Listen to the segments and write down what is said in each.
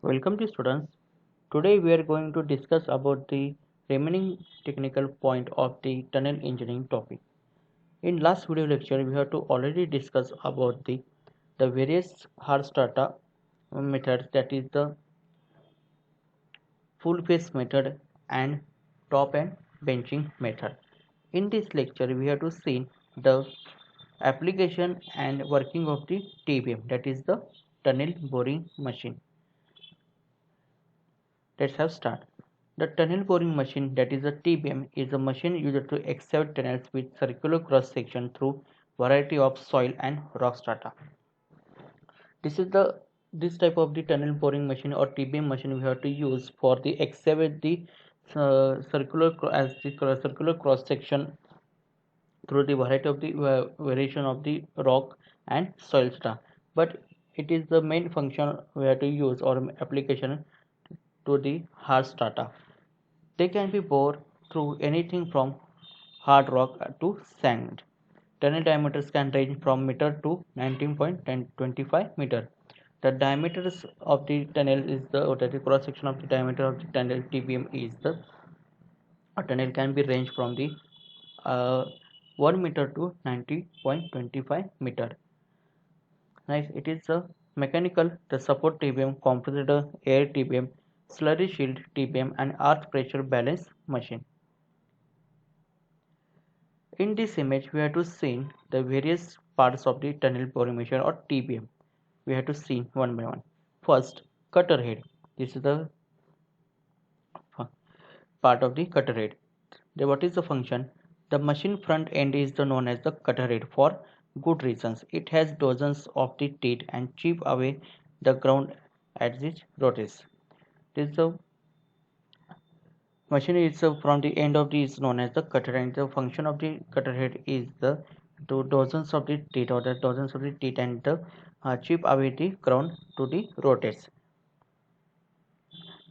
Welcome to students. Today we are going to discuss about the remaining technical point of the tunnel engineering topic. In last video lecture we have to already discuss about the various hard strata methods, that is the full face method and top and benching method. In this lecture we have to see the application and working of the TBM, that is the tunnel boring machine. Let's have start. The tunnel boring machine, that is a TBM, is a machine used to excavate tunnels with circular cross section through variety of soil and rock strata. This type of the tunnel boring machine or TBM machine we have to use for the excavate the circular cross section through the variety of the variation of the rock and soil strata. But it is the main function we have to use or application to the hard strata. They can be bored through anything from hard rock to sand. Tunnel diameters can range from meter to 19.25 meter. The diameters of the tunnel is the cross section of the diameter of the tunnel TBM is the a tunnel can be ranged from the uh, 1 meter to 90.25 meter. Nice. It is a mechanical, the support TBM, compressor air TBM, slurry shield TBM, and earth pressure balance machine. In this image, we have to see the various parts of the tunnel boring machine or TBM. We have to see one by one. First, cutter head. This is the part of the cutter head. What is the function? The machine front end is known as the cutter head for good reasons. It has dozens of the teeth and chip away the ground as it rotates. This is the machine is from the end of the is known as the cutter head. The function of the cutter head is the to dozens of the teeth or the dozens of the teeth and the chip away the ground to the rotates.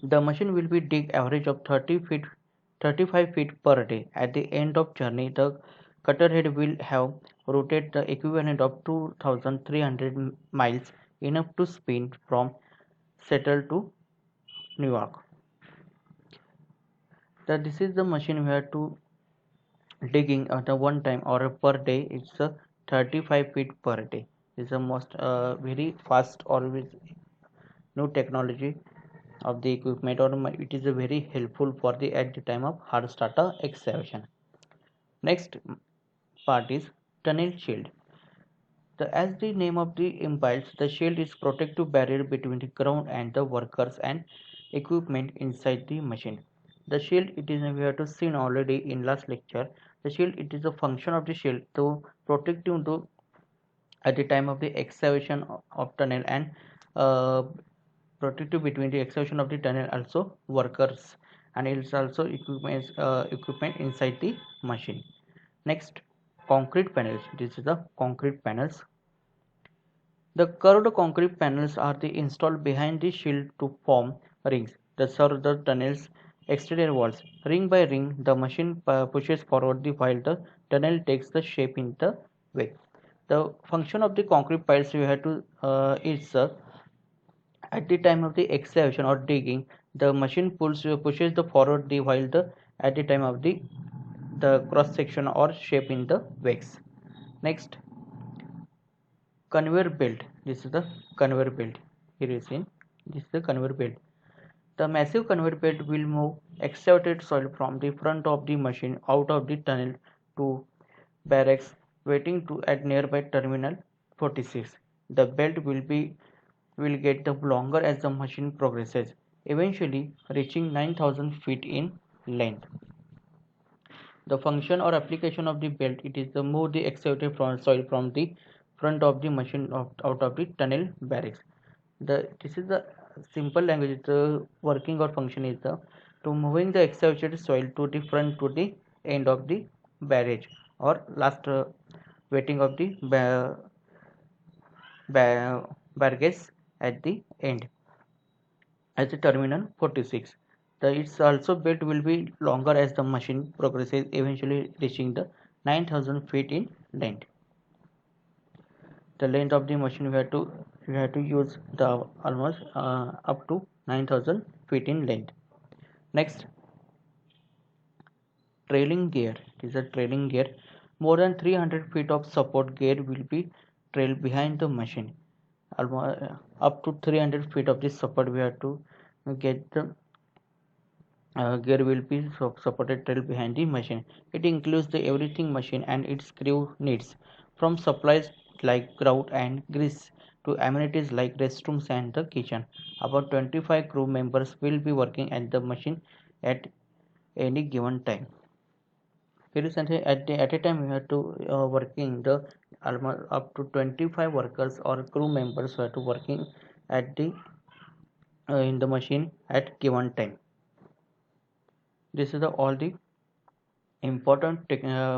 The machine will be dig average of 30 feet 35 feet per day. At the end of journey, the cutter head will have rotated the equivalent of 2,300 miles, enough to spin from Seattle to New York. This is the machine we have to digging at a one time or per day. It's a 35 feet per day. It's the most very fast always new technology of the equipment, or it is a very helpful for the at the time of hard strata excavation. Next part is tunnel shield. As the name of the implies, the shield is protective barrier between the ground and the workers and equipment inside the machine. The shield, it is we have to seen already in last lecture. The shield, it is a function of the shield to protect you to at the time of the excavation of tunnel and uh, protective between the excavation of the tunnel also workers, and it's also equipment inside the machine. Next, concrete panels. This is the concrete panels. The curved concrete panels are installed behind the shield to form rings that serve the tunnel's exterior walls. Ring by ring, the machine pushes forward while the tunnel takes the shape in the way. The function of the concrete piles we have to is at the time of the excavation or digging, the machine pushes the forward while the at the time of the cross section or shape in the wakes. Next, conveyor belt. This is the conveyor belt. Here is in this is the conveyor belt. The massive conveyor belt will move excavated soil from the front of the machine out of the tunnel to barracks waiting to at nearby terminal 46. The belt will get the longer as the machine progresses, eventually reaching 9,000 feet in length. The function or application of the belt, it is to move the excavated from soil from the front of the machine out of the tunnel barracks. This is the simple language. The working or function is the to moving the excavated soil to the front to the end of the barrage or last waiting of the barrage at the end as the terminal 46. Its also belt will be longer as the machine progresses, eventually reaching the 9,000 feet in length. The length of the machine we have to use the almost up to 9,000 feet in length. Next, trailing gear. It is a trailing gear. More than 300 feet of support gear will be trailed behind the machine. Almost, up to 300 feet of this support we have to get the gear will be supported trail behind the machine. It includes the everything machine and its crew needs, from supplies like grout and grease to amenities like restrooms and the kitchen. About 25 crew members will be working at the machine at any given time. Recently, at a time we have to working the almost up to 25 workers or crew members who are to working at the in the machine at given time. This is all the important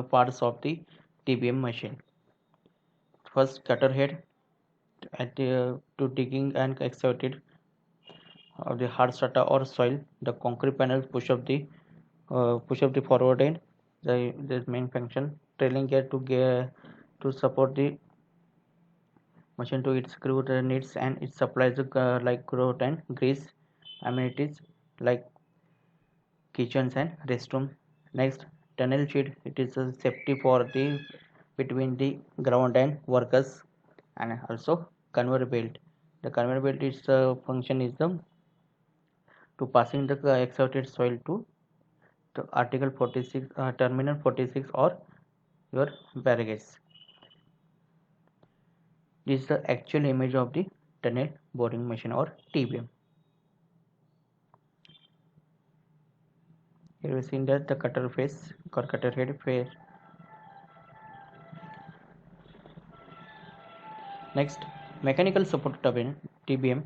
parts of the TBM machine. First, cutter head to digging and excavated of the hard strata or soil. The concrete panel push up the forward end. The main function. Trailing gear to support the machine to its crew needs, and it supplies like grout and grease amenities like kitchens and restrooms. Next, tunnel sheet. It is a safety for the between the ground and workers, and also conveyor belt. The conveyor belt is function is the to passing the excavated soil to article 46 terminal 46 or your barricades. This is the actual image of the tunnel boring machine or TBM. Here we see that the cutter face or cutter head face. Next, mechanical support TBM.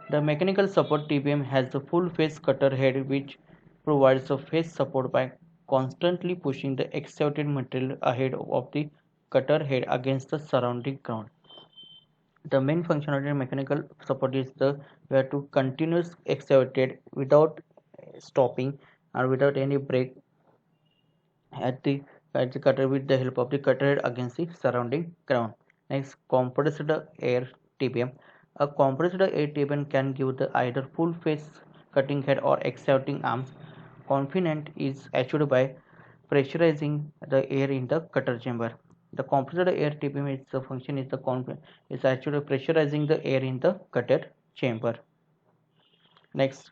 The mechanical support TBM has the full face cutter head which provides a face support by constantly pushing the excavated material ahead of the cutter head against the surrounding ground. The main function of the mechanical support is the we have to continuous excavated without stopping and without any break at the cutter with the help of the cutter head against the surrounding ground. Next, compressed air TBM. A compressed air TBM can give the either full face cutting head or excavating arms. Confinement is achieved by pressurizing the air in the cutter chamber. The compressed air TBM is the function is actually pressurizing the air in the cutter chamber. Next,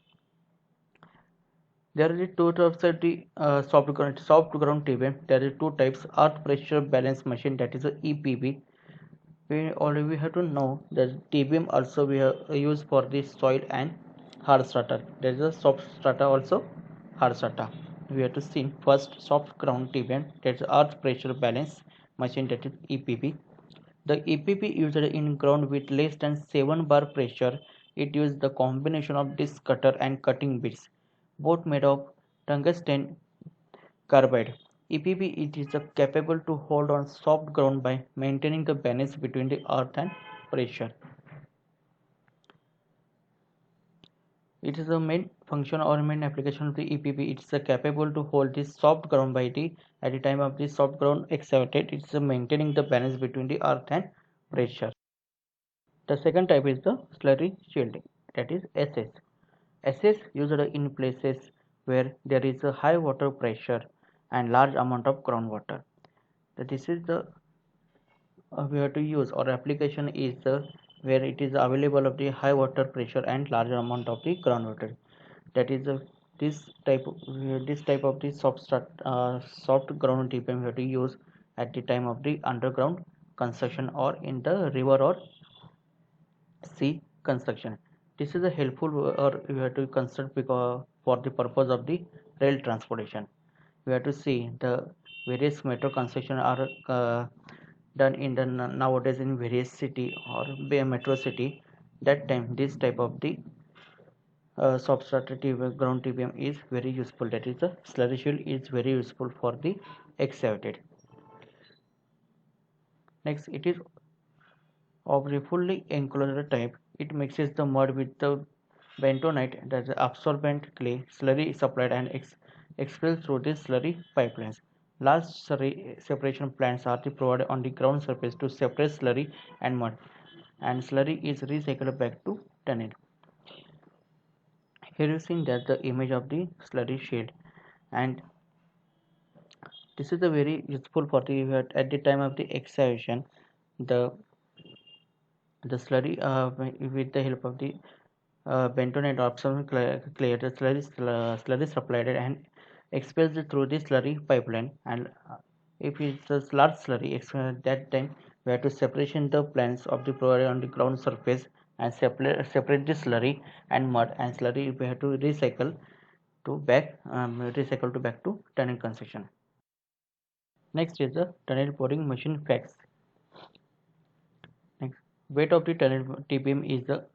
there are two types of the soft ground TBM. There are two types: earth pressure balance machine, that is a EPB. We have to know that TBM also we have used for the soil and hard strata. There is a soft strata also hard strata. We have to see first soft ground TBM, that's earth pressure balance machine, that is EPB. The EPP used in ground with less than 7 bar pressure. It used the combination of disc cutter and cutting bits, both made of tungsten carbide. EPP it is capable to hold on soft ground by maintaining the balance between the earth and pressure. It is the main function or main application of the EPP. It is capable to hold this soft ground by the at the time of the soft ground excavated. It is maintaining the balance between the earth and pressure. The second type is the slurry shielding, that is SS. SS used in places where there is a high water pressure and large amount of groundwater. This is the we have to use or application is where it is available of the high water pressure and large amount of the groundwater. That is this type of the soft ground TPM we have to use at the time of the underground construction or in the river or sea construction. This is a helpful or you have to construct because for the purpose of the rail transportation. We have to see the various metro construction are done in the nowadays in various city or metro city. That time this type of the substrative ground TBM is very useful. That is the slurry shield is very useful for the excavated. Next, it is of the fully enclosed type. It mixes the mud with the bentonite, that is absorbent clay slurry supplied and expelled through the slurry pipelines. Large slurry separation plants are provided on the ground surface to separate slurry and mud, and slurry is recycled back to tunnel. Here you see that the image of the slurry shield, and this is a very useful for the at the time of the excavation. The slurry with the help of the bentonite or some clear the slurry is supplied and expelled through the slurry pipeline, and if it's a large slurry at that time we have to separation the plants of the provider on the ground surface and separate the slurry and mud and slurry we have to recycle to back to tunnel construction. Next is the tunnel boring machine facts. Next, weight of the tunnel TBM is the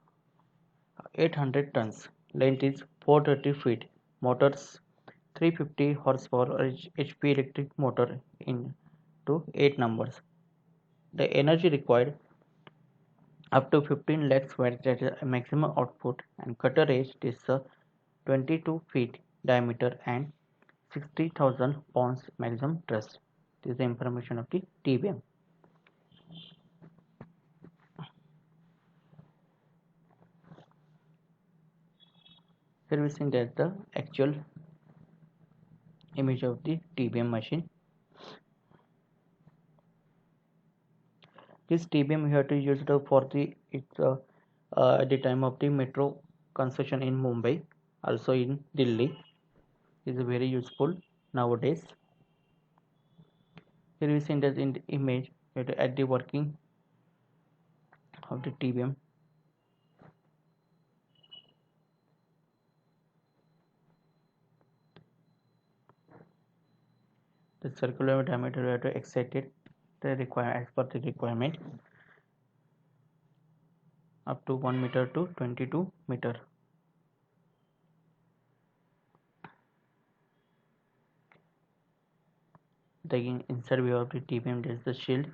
800 tons, length is 430 feet, motors 350 horsepower HP electric motor into 8 numbers. The energy required up to 15 lakhs watts at a maximum output, and cutter edge is 22 feet diameter and 60,000 pounds maximum thrust. This is the information of the TBM. Here we see that the actual image of the TBM machine. This TBM we have to use for the at the time of the metro construction in Mumbai, also in Delhi. Is very useful nowadays. Here we see that in the image at the working of the TBM. The circular diameter we have to excite it as per the requirement up to 1 meter to 22 meter. The inside view of the TBM, there is the shield.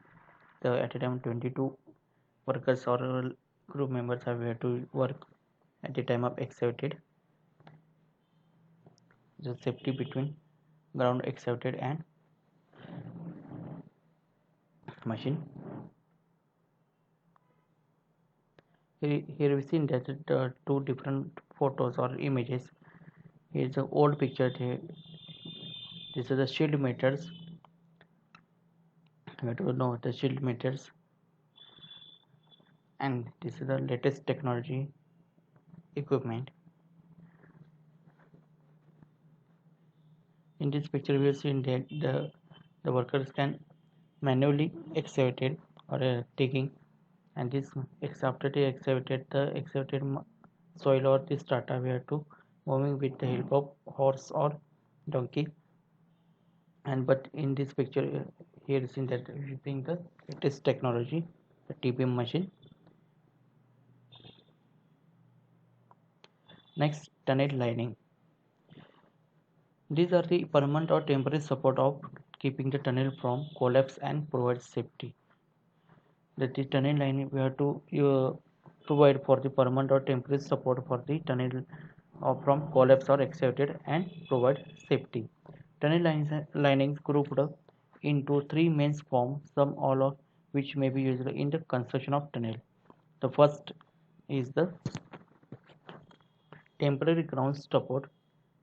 At a time 22 workers or group members are where to work at the time of excavated. The safety between ground excavated and machine. Here we see that two different photos or images. Here is the old picture. Here, this is the shield meters. You have to know the shield meters, and this is the latest technology equipment. In this picture, we have seen that the workers can manually excavated or digging, and this after they excavated the excavated soil or the strata we have to moving with the help of horse or donkey. And but in this picture here is in that using the latest technology, the TBM machine. Next, tunnel lining. These are the permanent or temporary support of keeping the tunnel from collapse and provide safety. That the tunnel lining we have to provide for the permanent or temporary support for the tunnel from collapse or excavated and provide safety. Tunnel linings grouped into three main forms, some all of which may be used in the construction of tunnel. The first is the temporary ground support,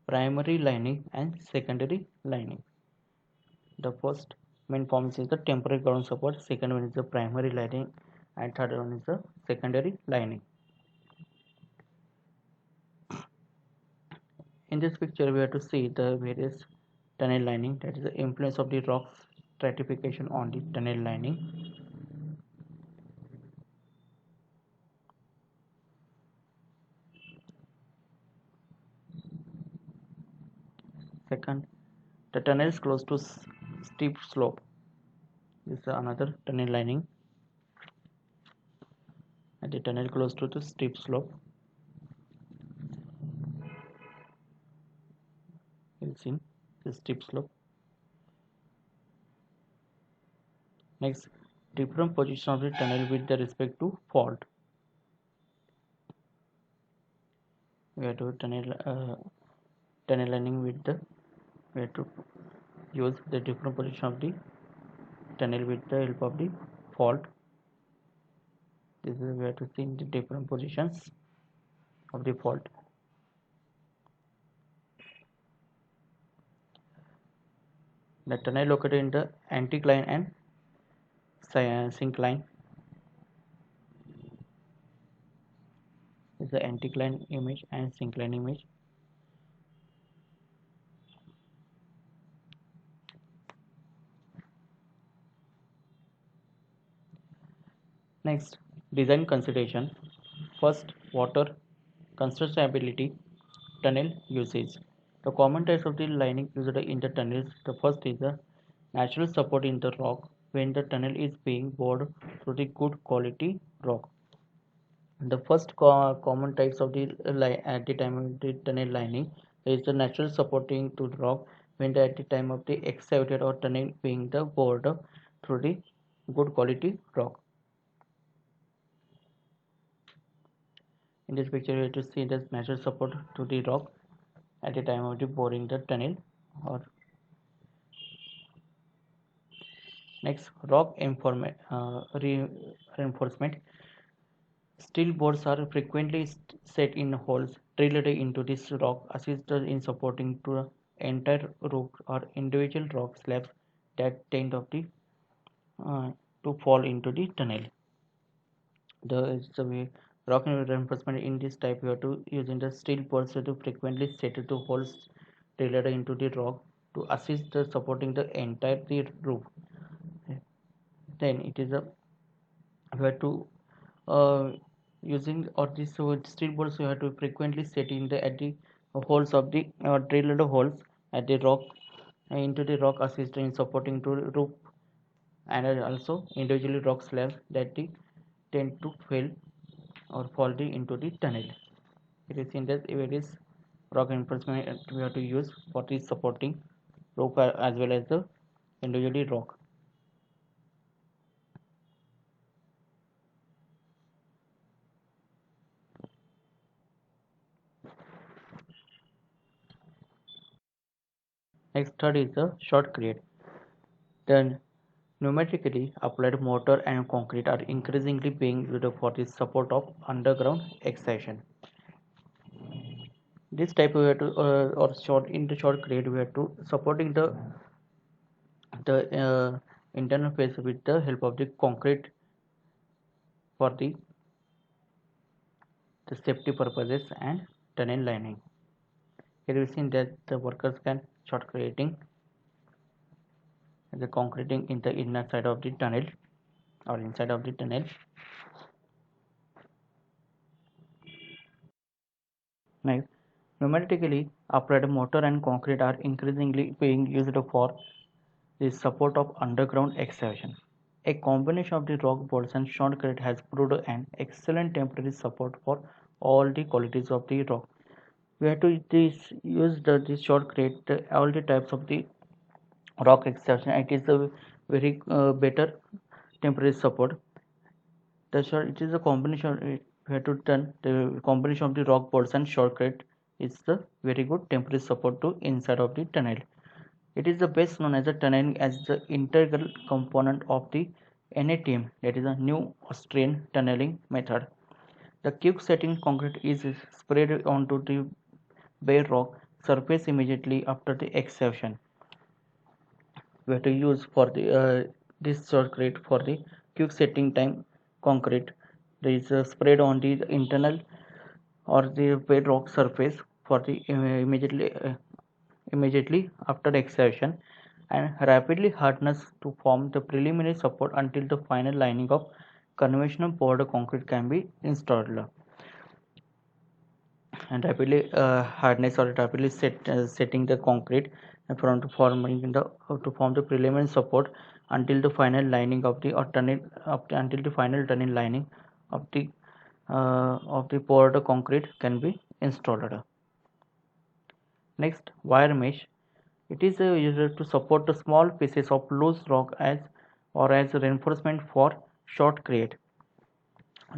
primary lining and secondary lining. The first main forms is the temporary ground support, second one is the primary lining, and third one is the secondary lining. In this picture we have to see the various tunnel lining, that is the influence of the rock stratification on the tunnel lining. Second, the tunnels close to steep slope. This is another tunnel lining. And the tunnel close to the steep slope. You'll see the steep slope. Next, different position of the tunnel with the respect to fault. We have to tunnel lining with the we have to use the different position of the tunnel with the help of the fault. This is where to see the different positions of the fault. The tunnel located in the anticline and syncline is the anticline image and syncline image. Next, design consideration. First, water constructability, tunnel usage. The common types of the lining used in the tunnels. The first is the natural support in the rock when the tunnel is being bored through the good quality rock. The first common types of the at the time of the tunnel lining is the natural supporting to the rock when at the time of the excavated or tunnel being the bored through the good quality rock. In this picture, you have to see the natural support to the rock at the time of the boring the tunnel. Or next, rock reinforcement. Steel boards are frequently set in holes drilled into this rock, assisted in supporting to the entire roof or individual rock slabs that tend of the to fall into the tunnel. The way rock reinforcement in this type you have to using the steel boards to frequently set to holes drilled into the rock to assist the supporting the entire the roof. Then it is a we have to uh, using or this steel balls you have to frequently set in the at the holes of the drilled holes at the rock into the rock assist in supporting to roof and also individually rock slabs that the tend to fail or fall into the tunnel. It is in that it is rock reinforcement we have to use for the supporting roof as well as the individually rock. Next third is the shotcrete. The pneumatically applied mortar and concrete are increasingly being used for the support of underground extraction. This type we have to or short in the shotcrete we have to supporting the internal face with the help of the concrete for the safety purposes and tunnel lining. Here we see that the workers can shotcreting the concreting in the inner side of the tunnel or inside of the tunnel. Next, pneumatically applied mortar and concrete are increasingly being used for the support of underground excavation. A combination of the rock bolts and shotcrete has proved an excellent temporary support for all the qualities of the rock. We have to use this shotcrete all the types of the rock excavation. It is a very better temporary support. It is a combination. We have to turn the combination of the rock bolts and shotcrete is the very good temporary support to inside of the tunnel. It is the best known as the tunneling as the integral component of the NATM, that is a new Austrian tunneling method. The quick setting concrete is spread onto the bare rock surface immediately after the excavation. We have to use for the this shortcut for the quick setting time concrete. There is spread on the internal or the bedrock surface for the immediately after excavation and rapidly hardness to form the preliminary support until the final lining of conventional poured concrete can be installed and rapidly hardness or rapidly setting the concrete in front of forming the to form the preliminary support until the final lining of the or tunnel until the final tunnel lining of the poured concrete can be installed. Next, wire mesh. It is used to support the small pieces of loose rock as or as reinforcement for shotcrete.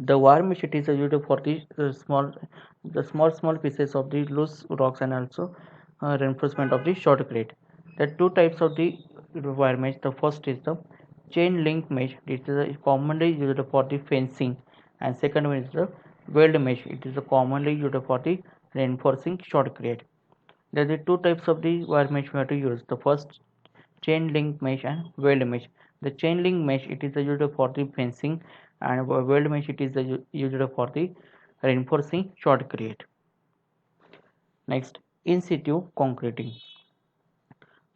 The wire mesh it is used for the small pieces of the loose rocks and also reinforcement of the shotcrete. There are two types of the wire mesh. The first is the chain link mesh. It is commonly used for the fencing, and second one is the weld mesh. It is commonly used for the reinforcing shotcrete. There are the two types of the wire mesh we have to use. The first chain link mesh and weld mesh. The chain link mesh, it is used for the fencing, and weld mesh, it is used for the reinforcing shotcrete. Next, in situ concreting.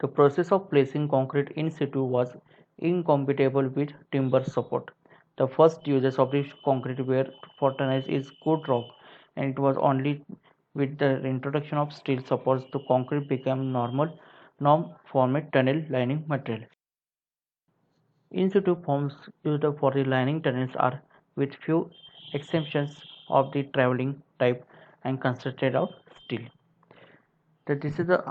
The process of placing concrete in situ was incompatible with timber support. The first uses of this concrete were for tonnage is good rock, and it was only with the introduction of steel supports the concrete became norm for a tunnel lining material. In situ forms used for the lining tunnels are, with few exceptions, of the traveling type and constructed of steel. This is the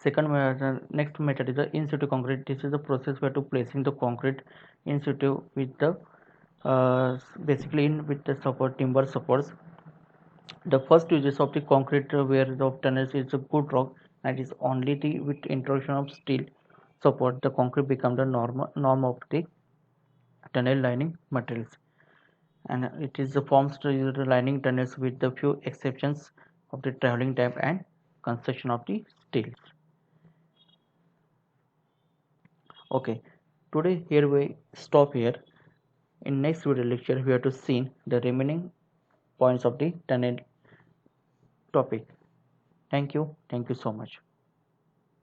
second method. Next method is the in situ concrete. This is the process where to placing the concrete in situ with the basically in with the support timber supports. The first uses of the concrete where the tunnels is a good rock, and is only the with introduction of steel support the concrete become the norm of the tunnel lining materials, and it is the forms to use the lining tunnels with the few exceptions of the traveling type and construction of the steels. Okay, today here we stop here. In next video lecture we have to see the remaining points of the tunnel topic. Thank you so much.